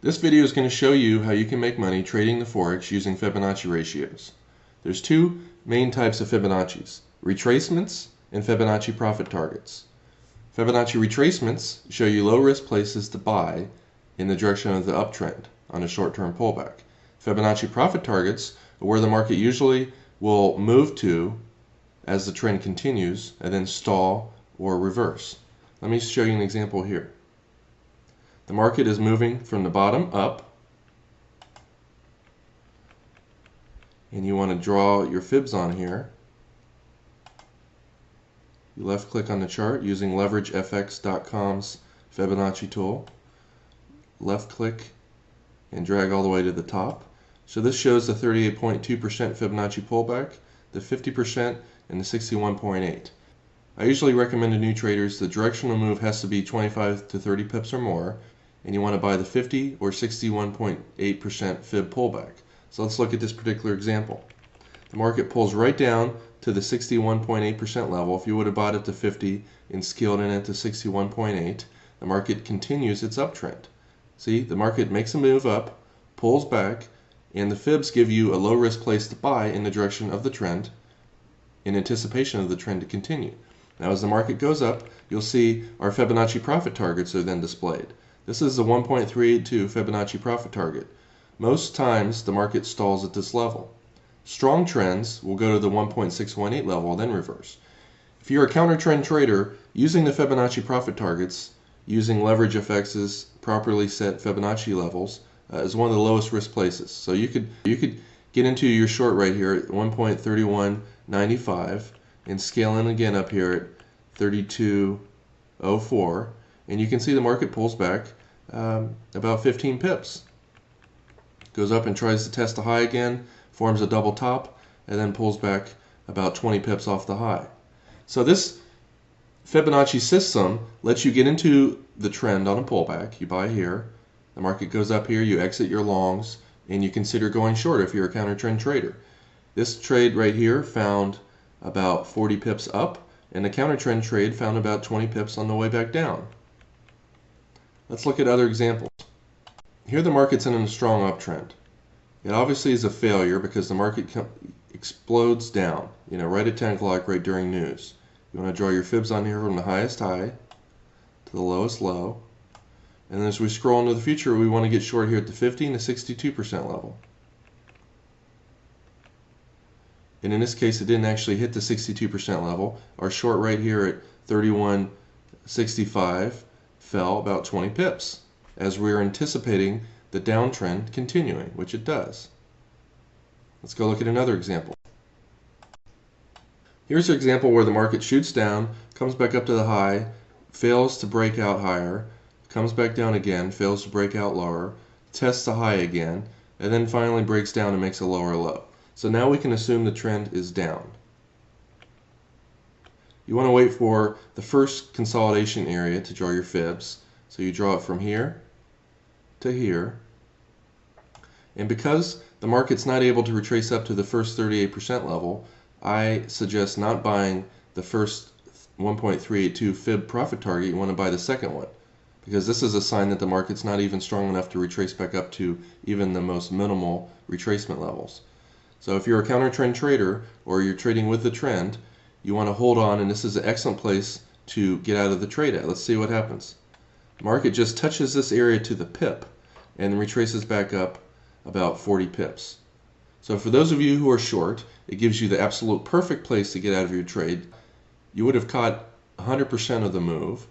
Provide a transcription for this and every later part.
This video is going to show you how you can make money trading the Forex using Fibonacci ratios. There's two main types of Fibonacci's, retracements and Fibonacci profit targets. Fibonacci retracements show you low risk places to buy in the direction of the uptrend on a short-term pullback. Fibonacci profit targets are where the market usually will move to as the trend continues and then stall or reverse. Let me show you an example here. The market is moving from the bottom up, and you want to draw your fibs on here. You left click on the chart using leveragefx.com's Fibonacci tool. Left click and drag all the way to the top. So this shows the 38.2% Fibonacci pullback, the 50%, and the 61.8. I usually recommend to new traders the directional move has to be 25 to 30 pips or more, and you want to buy the 50 or 61.8% fib pullback. So let's look at this particular example. The market pulls right down to the 61.8% level. If you would have bought it to 50 and scaled in it to 61.8, the market continues its uptrend. See, the market makes a move up, pulls back, and the fibs give you a low risk place to buy in the direction of the trend in anticipation of the trend to continue. Now as the market goes up, you'll see our Fibonacci profit targets are then displayed. This is the 1.382 Fibonacci profit target. Most times the market stalls at this level. Strong trends will go to the 1.618 level, then reverse. If you're a counter trend trader, using the Fibonacci profit targets, using LeverageFX's properly set Fibonacci levels, is one of the lowest risk places. So you could get into your short right here at 1.3195 and scale in again up here at 3204, and you can see the market pulls back about 15 pips. Goes up and tries to test the high again, forms a double top, and then pulls back about 20 pips off the high. So this Fibonacci system lets you get into the trend on a pullback. You buy here, the market goes up here, you exit your longs, and you consider going short if you're a counter trend trader. This trade right here found about 40 pips up, and the counter trend trade found about 20 pips on the way back down. Let's look at other examples. Here the market's in a strong uptrend. It obviously is a failure because the market explodes down, right at 10 o'clock, right during news. You want to draw your fibs on here from the highest high to the lowest low. And then as we scroll into the future, we want to get short here at the 50 and the 62% level. And in this case, it didn't actually hit the 62% level. Our short right here at 31.65 fell about 20 pips as we are anticipating the downtrend continuing, which it does. Let's go look at another example. Here's an example where the market shoots down, comes back up to the high, fails to break out higher, comes back down again, fails to break out lower, tests the high again, and then finally breaks down and makes a lower low. So now we can assume the trend is down. You want to wait for the first consolidation area to draw your fibs. So you draw it from here to here. And because the market's not able to retrace up to the first 38% level, I suggest not buying the first 1.382 fib profit target. You want to buy the second one, because this is a sign that the market's not even strong enough to retrace back up to even the most minimal retracement levels. So if you're a counter trend trader or you're trading with the trend, you want to hold on, and this is an excellent place to get out of the trade at. Let's see what happens. Market just touches this area to the pip and retraces back up about 40 pips. So for those of you who are short, it gives you the absolute perfect place to get out of your trade. You would have caught 100% of the move,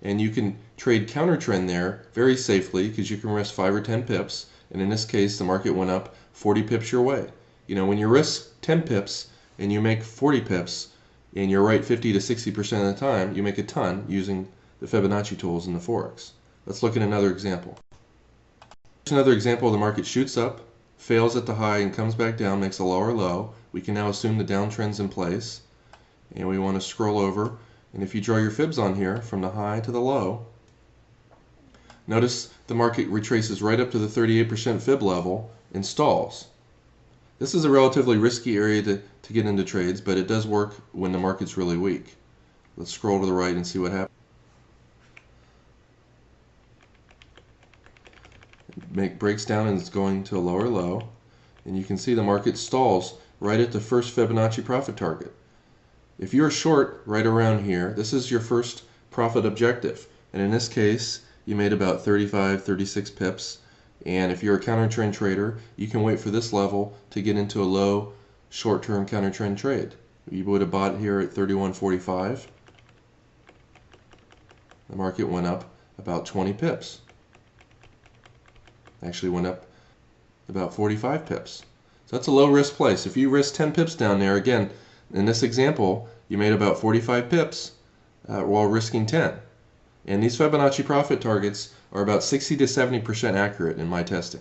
and you can trade counter trend there very safely because you can risk 5 or 10 pips, and in this case the market went up 40 pips your way. When you risk 10 pips and you make 40 pips and you're right 50 to 60% of the time, you make a ton using the Fibonacci tools in the Forex. Let's look at another example. Here's another example. The market shoots up, fails at the high, and comes back down, makes a lower low. We can now assume the downtrend's in place, and we want to scroll over. And if you draw your fibs on here from the high to the low, notice the market retraces right up to the 38% fib level and stalls. This is a relatively risky area to get into trades, but it does work when the market's really weak. Let's scroll to the right and see what happens. breaks down and is going to a lower low, and you can see the market stalls right at the first Fibonacci profit target. If you're short right around here, this is your first profit objective, and in this case you made about 36 pips. And if you're a counter trend trader, you can wait for this level to get into a low short-term counter trend trade. You would have bought here at 31.45. The market went up about 20 pips. Actually went up about 45 pips. So that's a low risk place. If you risk 10 pips down there, again, in this example, you made about 45 pips while risking 10. And these Fibonacci profit targets are about 60 to 70% accurate in my testing.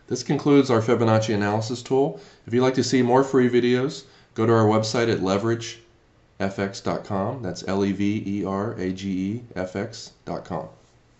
This concludes our Fibonacci analysis tool. If you'd like to see more free videos, go to our website at leveragefx.com. That's LEVERAGEFX.com.